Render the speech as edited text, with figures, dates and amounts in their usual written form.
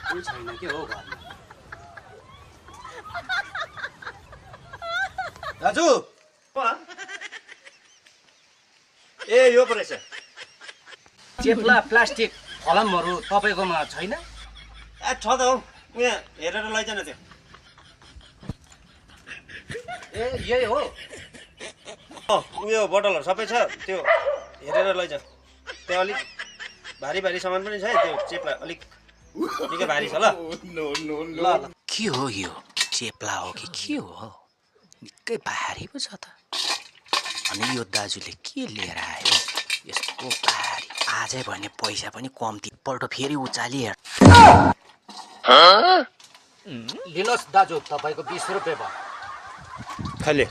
कोही छैन के हो घरमा दाजु ए यो पो रहेछ चेप्ला प्लास्टिक फलामहरू तपाईँकोमा छैन ए छ त हौ यहाँ हेरेर लैजा न त्यो ए यही हो उयो बोतलहरू सबै छ त्यो हेरेर लैजा त्यहाँ अलिक भारी भारी सामान पनि छ त्यो चेप्ला अलिक निकै भारी छ ल ल ल के हो यो चेप्ला हो कि के हो निकै भारी पो छ त अनि यो दाजुले के लिएर आयो यस्तो भारी आजै भने पैसा पनि कम्ती पल्ट फेरि उचाली हेर लिनुहोस् दाजु तपाईँको 20 रुपियाँ भयो खाले